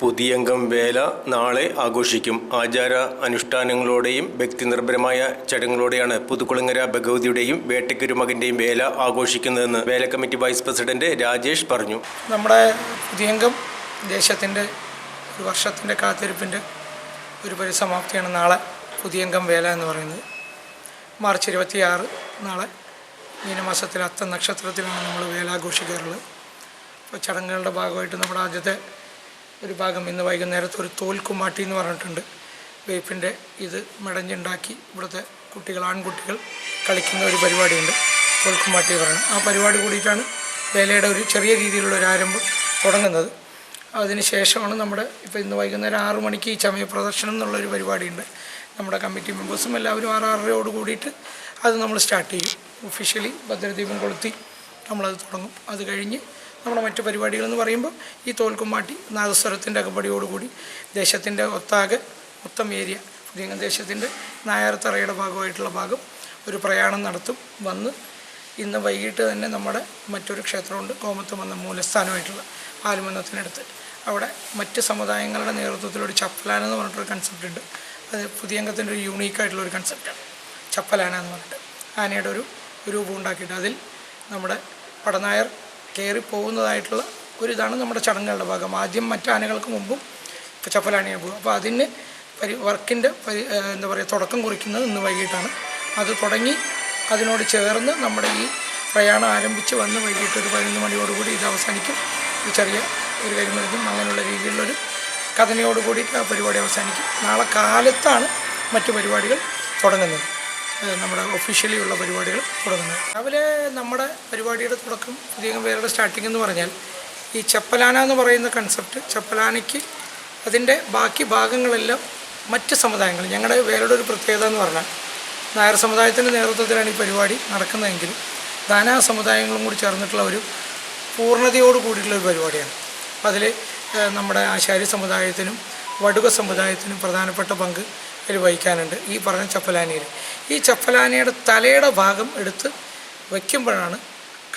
പുതിയംഗം വേല നാളെ ആഘോഷിക്കും. ആചാര അനുഷ്ഠാനങ്ങളോടെയും ഭക്തിനിർഭരമായ ചടങ്ങുകളോടെയാണ് പുതുക്കുളങ്ങര ഭഗവതിയുടെയും വേട്ടയ്ക്കൊരു മകൻ്റെയും വേല ആഘോഷിക്കുന്നതെന്ന് വേല കമ്മിറ്റി വൈസ് പ്രസിഡന്റ് രാജേഷ് പറഞ്ഞു. നമ്മുടെ പുതിയംഗം ദേശത്തിൻ്റെ ഒരു വർഷത്തിൻ്റെ കാത്തിരിപ്പിൻ്റെ ഒരു പരിസമാപ്തിയാണ് നാളെ പുതിയംഗം വേല എന്ന് പറയുന്നത്. മാർച്ച് 26 നാളെ മീനമാസത്തിലെ അത്തം നക്ഷത്രത്തിലാണ് നമ്മൾ വേല ആഘോഷിക്കാറുള്ളത്. അപ്പോൾ ചടങ്ങുകളുടെ ഭാഗമായിട്ട് നമ്മുടെ ആദ്യത്തെ ഒരു ഭാഗം ഇന്ന് വൈകുന്നേരത്ത് ഒരു തോൽക്കുമാട്ടി എന്ന് പറഞ്ഞിട്ടുണ്ട്. വേപ്പിൻ്റെ ഇത് മെടഞ്ഞുണ്ടാക്കി ഇവിടുത്തെ കുട്ടികൾ, ആൺകുട്ടികൾ കളിക്കുന്ന ഒരു പരിപാടിയുണ്ട്, തോൽക്കുമാട്ടി പറയുന്നത്. ആ പരിപാടി കൂടിയിട്ടാണ് വേലയുടെ ഒരു ചെറിയ രീതിയിലുള്ള ഒരു ആരംഭം തുടങ്ങുന്നത്. അതിന് ശേഷമാണ് നമ്മുടെ ഇപ്പോൾ ഇന്ന് വൈകുന്നേരം 6 മണിക്ക് ഈ ചമയ പ്രദർശനം എന്നുള്ളൊരു പരിപാടിയുണ്ട്. നമ്മുടെ കമ്മിറ്റി മെമ്പേഴ്സും എല്ലാവരും 6-6:30 കൂടിയിട്ട് അത് നമ്മൾ സ്റ്റാർട്ട് ചെയ്യും. ഒഫീഷ്യലി ഭദ്രദീപം കൊളുത്തി നമ്മളത് തുടങ്ങും. അത് കഴിഞ്ഞ് നമ്മുടെ മറ്റു പരിപാടികളെന്ന് പറയുമ്പോൾ ഈ തോൽക്കുമാട്ടി നാദസ്വരത്തിൻ്റെ അകമ്പടിയോടുകൂടി ദേശത്തിൻ്റെ മൊത്തം ഏരിയ പുതിയംഗം ദേശത്തിൻ്റെ നായർത്തറയുടെ ഭാഗമായിട്ടുള്ള ഭാഗം ഒരു പ്രയാണം നടത്തും. വന്ന് ഇന്ന് വൈകിട്ട് തന്നെ നമ്മുടെ മറ്റൊരു ക്ഷേത്രമുണ്ട്, കോമത്തുമന്നം മൂലസ്ഥാനമായിട്ടുള്ള ആലുമന്നത്തിനടുത്ത്. അവിടെ മറ്റ് സമുദായങ്ങളുടെ നേതൃത്വത്തിലൊരു ചപ്പലാന എന്ന് പറഞ്ഞിട്ടൊരു കൺസെപ്റ്റ് ഉണ്ട്. അത് പുതിയംഗത്തിൻ്റെ ഒരു യൂണീക്കായിട്ടുള്ളൊരു കൺസെപ്റ്റാണ് ചപ്പലാന എന്ന് പറഞ്ഞിട്ട്. ആനയുടെ ഒരു രൂപം ഉണ്ടാക്കിയിട്ട് അതിൽ നമ്മുടെ പടനായർ കയറി പോകുന്നതായിട്ടുള്ള ഒരിതാണ് നമ്മുടെ ചടങ്ങുകളുടെ ഭാഗം. ആദ്യം മറ്റാനകൾക്ക് മുമ്പും ഇപ്പോൾ ചപ്പലാനയെ പോകും. അപ്പോൾ അതിന് വർക്കിൻ്റെ എന്താ പറയുക തുടക്കം കുറിക്കുന്നത് ഇന്ന് വൈകിട്ടാണ്. അത് തുടങ്ങി അതിനോട് ചേർന്ന് നമ്മുടെ ഈ പ്രയാണം ആരംഭിച്ച് വന്ന് വൈകിട്ട് ഒരു 11 മണിയോടുകൂടി ഇത് അവസാനിക്കും. ഒരു ചെറിയ ഒരു കരിമരുന്നും അങ്ങനെയുള്ള രീതിയിലുള്ളൊരു കഥനയോടുകൂടി ആ പരിപാടി അവസാനിക്കും. നാളെ കാലത്താണ് മറ്റു പരിപാടികൾ തുടങ്ങുന്നത്, നമ്മുടെ ഒഫീഷ്യലി ഉള്ള പരിപാടികൾ തുടങ്ങുന്നത്. രാവിലെ നമ്മുടെ പരിപാടിയുടെ തുടക്കം പുതിയംഗം വേലയുടെ സ്റ്റാർട്ടിംഗ് എന്ന് പറഞ്ഞാൽ ഈ ചപ്പലാന എന്ന് പറയുന്ന കൺസെപ്റ്റ്, ചപ്പലാനയ്ക്ക് അതിൻ്റെ ബാക്കി ഭാഗങ്ങളെല്ലാം മറ്റ് സമുദായങ്ങൾ, ഞങ്ങളുടെ വേലയുടെ ഒരു പ്രത്യേകത എന്ന് പറഞ്ഞാൽ നായർ സമുദായത്തിൻ്റെ നേതൃത്വത്തിലാണ് ഈ പരിപാടി നടക്കുന്നതെങ്കിലും നാനാ സമുദായങ്ങളും കൂടി ചേർന്നിട്ടുള്ള ഒരു പൂർണ്ണതയോട് കൂടിയിട്ടുള്ള ഒരു പരിപാടിയാണ്. അപ്പം അതിൽ നമ്മുടെ ആശാരി സമുദായത്തിനും വടുക സമുദായത്തിനും പ്രധാനപ്പെട്ട പങ്ക് അതിൽ വഹിക്കാനുണ്ട്. ഈ പറഞ്ഞ ചപ്പലാനയിൽ ഈ ചപ്പലാനയുടെ തലയുടെ ഭാഗം എടുത്ത് വയ്ക്കുമ്പോഴാണ്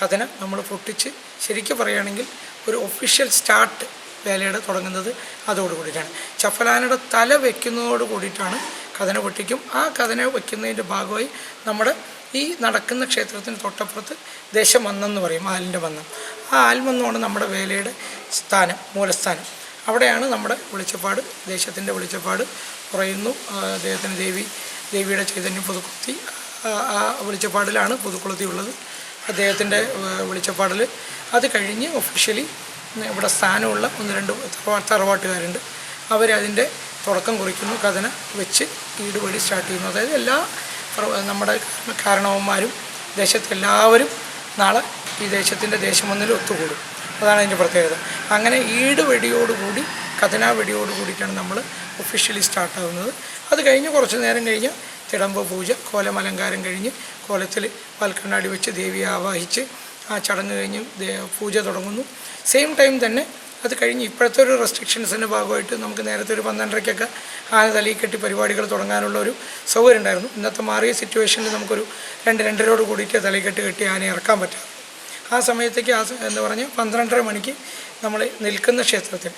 കഥന നമ്മൾ പൊട്ടിച്ച് ശരിക്കും പറയുകയാണെങ്കിൽ ഒരു ഒഫീഷ്യൽ സ്റ്റാർട്ട് വേലയുടെ തുടങ്ങുന്നത് അതോടുകൂടിയിട്ടാണ്. ചപ്പലാനയുടെ തല വയ്ക്കുന്നതോട് കൂടിയിട്ടാണ് കഥന പൊട്ടിക്കും. ആ കഥന വയ്ക്കുന്നതിൻ്റെ ഭാഗമായി നമ്മുടെ ഈ നടക്കുന്ന ക്ഷേത്രത്തിന് തൊട്ടപ്പുറത്ത് ദേശമന്നം എന്ന് പറയും, ആലിൻ്റെ മന്നം. ആ ആൽമന്നമാണ് നമ്മുടെ വേലയുടെ സ്ഥാനം, മൂലസ്ഥാനം. അവിടെയാണ് നമ്മുടെ വെളിച്ചപ്പാട്, ദേശത്തിൻ്റെ വെളിച്ചപ്പാട് കുറയുന്നു. അദ്ദേഹത്തിന് ദേവിയുടെ ചൈതന്യം പുതുക്കുളത്തി, ആ വെളിച്ചപ്പാടിലാണ് പുതുക്കുളത്തി ഉള്ളത്. അദ്ദേഹത്തിൻ്റെ വെളിച്ചപ്പാടിൽ അത് കഴിഞ്ഞ് ഒഫീഷ്യലി ഇവിടെ സ്ഥാനമുള്ള 1-2 തറവാട്ടുകാരുണ്ട്. അവരതിൻ്റെ തുടക്കം കുറിക്കുന്നു, കഥന വെച്ച് ഈടുവഴി സ്റ്റാർട്ട് ചെയ്യുന്നു. അതായത് എല്ലാ നമ്മുടെ കാരണവന്മാരും ദേശത്തെല്ലാവരും നാളെ ഈ ദേശത്തിൻ്റെ ദേശമൊന്നിൽ ഒത്തുകൂടും. അതാണ് അതിൻ്റെ പ്രത്യേകത. അങ്ങനെ ഈടുവെടിയോടുകൂടി കഥനാ വെടിയോടുകൂടിയിട്ടാണ് നമ്മൾ ഒഫീഷ്യലി സ്റ്റാർട്ടാകുന്നത്. അത് കഴിഞ്ഞ് കുറച്ച് നേരം കഴിഞ്ഞ് തിടമ്പ് പൂജ, കോലമലങ്കാരം കഴിഞ്ഞ് കോലത്തിൽ പാൽക്കണ്ണാടി വെച്ച് ദേവിയെ ആവാഹിച്ച് ആ ചടങ്ങ് കഴിഞ്ഞ് പൂജ തുടങ്ങുന്നു. സെയിം ടൈം തന്നെ അത് കഴിഞ്ഞ് ഇപ്പോഴത്തെ ഒരു റെസ്ട്രിക്ഷൻസിൻ്റെ ഭാഗമായിട്ട് നമുക്ക് നേരത്തെ ഒരു 12:30-ക്കൊക്കെ ആന തലയിൽ കെട്ടി പരിപാടികൾ തുടങ്ങാനുള്ള ഒരു സൗകര്യം ഉണ്ടായിരുന്നു. ഇന്നത്തെ മാറിയ സിറ്റുവേഷനിൽ നമുക്കൊരു 2-2:30 കൂടിയിട്ട് തലയിൽ കെട്ടി ആനയെ ഇറക്കാൻ പറ്റാം. ആ സമയത്തേക്ക് എന്ന് പറഞ്ഞാൽ 12:30 മണിക്ക് നമ്മൾ നിൽക്കുന്ന ക്ഷേത്രത്തിൽ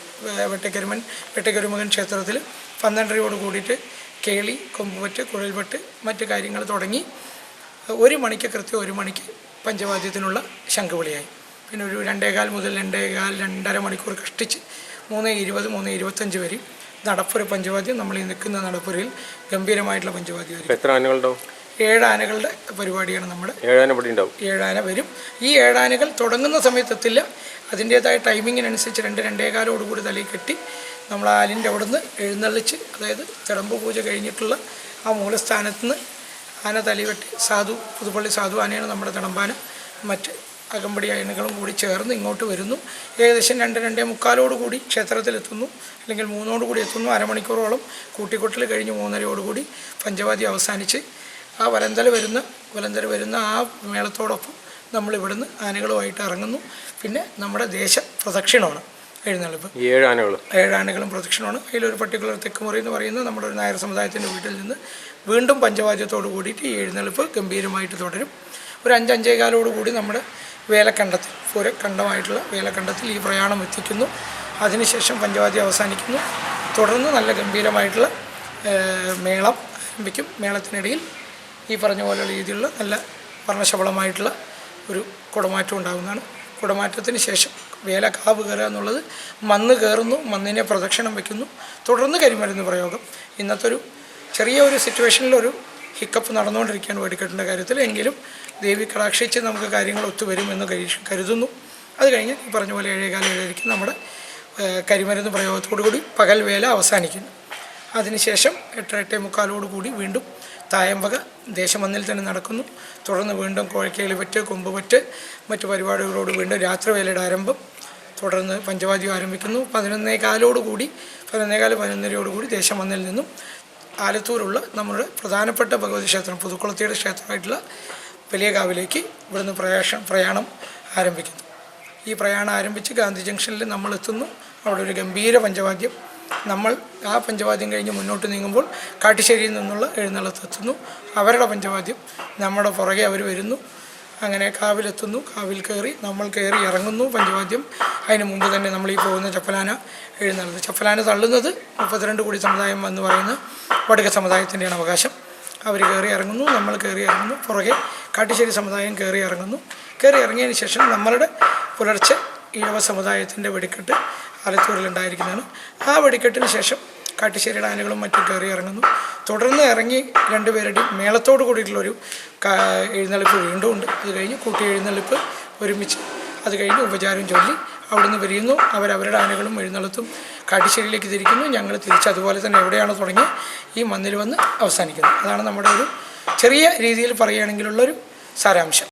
വേട്ടയ്ക്കൊരുമകൻ ക്ഷേത്രത്തിൽ 12:30 കൂടിയിട്ട് കേളി, കൊമ്പുപറ്റ്, കുഴൽപറ്റ് മറ്റ് കാര്യങ്ങൾ തുടങ്ങി 1 മണിക്ക് കൃത്യം 1 മണിക്ക് പഞ്ചവാദ്യത്തിനുള്ള ശംഖുവിളിയായി. പിന്നെ ഒരു 2:15 മുതൽ 2.5 മണിക്കൂർ കഷ്ടിച്ച് 3:20, 3:25 വരെ നടപ്പുര പഞ്ചവാദ്യം. നമ്മൾ ഈ നിൽക്കുന്ന നടപ്പുരയിൽ ഗംഭീരമായിട്ടുള്ള പഞ്ചവാദ്യം. എത്ര ആനകളുണ്ടാവും? 7 ആനകളുടെ പരിപാടിയാണ് നമ്മുടെ. 7 ആന ഇവിടെ ഉണ്ടാവും. 7 ആന വരും. ഈ 7 ആനകൾ തുടങ്ങുന്ന സമയത്തെത്തില്ല. അതിൻ്റേതായ ടൈമിങ്ങിനനുസരിച്ച് 2-2:15 കൂടി തലയിൽ കെട്ടി നമ്മൾ ആലിൻ്റെ അവിടെ നിന്ന് എഴുന്നള്ളിച്ച്, അതായത് തിടമ്പ് പൂജ കഴിഞ്ഞിട്ടുള്ള ആ മൂലസ്ഥാനത്ത് നിന്ന് ആന തലവെട്ടി പുതുപ്പള്ളി സാധു ആനയാണ് നമ്മുടെ തിടമ്പാന. മറ്റ് അകമ്പടി ആനകളും കൂടി ചേർന്ന് ഇങ്ങോട്ട് വരുന്നു. ഏകദേശം 2-2:45 കൂടി ക്ഷേത്രത്തിലെത്തുന്നു, അല്ലെങ്കിൽ 3 കൂടി എത്തുന്നു. അരമണിക്കൂറോളം കൂട്ടിക്കൊട്ടൽ കഴിഞ്ഞ് 3:30 കൂടി പഞ്ചവാദ്യം അവസാനിച്ച് ആ വലന്തല വരുന്ന ആ മേളത്തോടൊപ്പം നമ്മളിവിടുന്ന് ആനകളുമായിട്ട് ഇറങ്ങുന്നു. പിന്നെ നമ്മുടെ ദേശ പ്രദക്ഷിണമാണ് എഴുന്നള്ളിപ്പ്. 7 ആനകളും പ്രദക്ഷിണമാണ്. അതിലൊരു പർട്ടിക്കുലർ തെക്കുമുറി എന്ന് പറയുന്നത് നമ്മുടെ ഒരു നായർ സമുദായത്തിൻ്റെ വീട്ടിൽ നിന്ന് വീണ്ടും പഞ്ചവാദ്യത്തോടു കൂടിയിട്ട് ഈ എഴുന്നള്ളിപ്പ് ഗംഭീരമായിട്ട് തുടരും. ഒരു 5-5:15 കൂടി നമ്മുടെ വേലക്കണ്ടത്തിൽ, പൂരക്കണ്ടമായിട്ടുള്ള വേലക്കണ്ടത്തിൽ ഈ പ്രയാണം എത്തിക്കുന്നു. അതിനുശേഷം പഞ്ചവാദ്യം അവസാനിക്കുന്നു. തുടർന്ന് നല്ല ഗംഭീരമായിട്ടുള്ള മേളം ആരംഭിക്കും. മേളത്തിനിടയിൽ ഈ പറഞ്ഞ പോലെയുള്ള രീതിയിലുള്ള നല്ല വർണ്ണശബളമായിട്ടുള്ള ഒരു കുടമാറ്റം ഉണ്ടാകുന്നതാണ്. കുടമാറ്റത്തിന് ശേഷം വേല കാവ് കയറുക എന്നുള്ളത് മണ്ണ് കയറുന്നു, മണ്ണിനെ പ്രദക്ഷിണം വയ്ക്കുന്നു. തുടർന്ന് കരിമരുന്ന് പ്രയോഗം. ഇന്നത്തെ ഒരു ചെറിയ ഒരു സിറ്റുവേഷനിലൊരു ഹിക്കപ്പ് നടന്നുകൊണ്ടിരിക്കുകയാണ് വെടിക്കെട്ടിൻ്റെ കാര്യത്തിൽ. എങ്കിലും ദേവി കടാക്ഷിച്ച് നമുക്ക് കാര്യങ്ങൾ ഒത്തുവരുമെന്ന് കരുതുന്നു. അത് കഴിഞ്ഞ് ഈ പറഞ്ഞ പോലെ 7:15 നമ്മുടെ കരിമരുന്ന് പ്രയോഗത്തോടുകൂടി പകൽ വേല അവസാനിക്കുന്നു. അതിനുശേഷം 8:45 വീണ്ടും തായമ്പക ദേശമന്നിൽ തന്നെ നടക്കുന്നു. തുടർന്ന് വീണ്ടും കോഴിക്കയിൽ പറ്റ്, കൊമ്പുപറ്റ്, മറ്റു പരിപാടികളോട് വീണ്ടും രാത്രിവേലയുടെ ആരംഭം. തുടർന്ന് പഞ്ചവാദ്യം ആരംഭിക്കുന്നു. 11:15 ദേശമന്നിൽ നിന്നും ആലത്തൂരുള്ള നമ്മുടെ പ്രധാനപ്പെട്ട ഭഗവതി ക്ഷേത്രം പുതുക്കുളത്തിയുടെ ക്ഷേത്രമായിട്ടുള്ള വലിയ കാവിലേക്ക് ഇവിടുന്ന് പ്രയാണം ആരംഭിക്കുന്നു. ഈ പ്രയാണം ആരംഭിച്ച് ഗാന്ധി ജംഗ്ഷനിൽ നമ്മൾ എത്തുന്നു. അവിടെ ഒരു ഗംഭീര പഞ്ചവാദ്യം. നമ്മൾ ആ പഞ്ചവാദ്യം കഴിഞ്ഞ് മുന്നോട്ട് നീങ്ങുമ്പോൾ കാട്ടിശ്ശേരിയിൽ നിന്നുള്ള എഴുന്നള്ളത്തെത്തുന്നു. അവരുടെ പഞ്ചവാദ്യം നമ്മുടെ പുറകെ അവർ വരുന്നു. അങ്ങനെ കാവിലെത്തുന്നു. കാവിൽ കയറി നമ്മൾ കയറി ഇറങ്ങുന്നു. പഞ്ചവാദ്യം അതിന് മുമ്പ് തന്നെ നമ്മൾ ഈ പോകുന്ന ചപ്പലാന എഴുന്നള്ളത്ത്. ചപ്പലാന തള്ളുന്നത് 32 കോടി സമുദായം എന്ന് പറയുന്ന വടുക സമുദായത്തിൻ്റെയാണ് അവകാശം. അവർ കയറി ഇറങ്ങുന്നു, നമ്മൾ കയറി ഇറങ്ങുന്നു. പുറകെ കാട്ടിശ്ശേരി സമുദായം കയറി ഇറങ്ങുന്നു. കയറി ഇറങ്ങിയതിന് ശേഷം നമ്മളുടെ പുലർച്ചെ ഈഴവ സമുദായത്തിൻ്റെ വെടിക്കെട്ട് ആലത്തൂരിലുണ്ടായിരിക്കുന്നതാണ്. ആ വെടിക്കെട്ടിന് ശേഷം കാട്ടിശ്ശേരിയുടെ ആനകളും മറ്റും കയറി ഇറങ്ങുന്നു. തുടർന്ന് ഇറങ്ങി 2 പേരുടെയും മേളത്തോട് കൂടിയിട്ടുള്ളൊരു എഴുന്നള്ളിപ്പ് വീണ്ടും ഉണ്ട്. അത് കഴിഞ്ഞ് കൂട്ടി എഴുന്നള്ളിപ്പ് ഒരുമിച്ച്. അത് കഴിഞ്ഞ് ഉപചാരം ചൊല്ലി അവിടുന്ന് പിരിയുന്നു. അവരവരുടെ ആനകളും എഴുന്നള്ളത്തും കാട്ടിശ്ശേരിയിലേക്ക് തിരിക്കുന്നു. ഞങ്ങൾ തിരിച്ച് അതുപോലെ തന്നെ എവിടെയാണ് തുടങ്ങി ഈ മണ്ണിൽ വന്ന് അവസാനിക്കുന്നത്. അതാണ് നമ്മുടെ ഒരു ചെറിയ രീതിയിൽ പറയുകയാണെങ്കിലുള്ളൊരു സാരാംശം.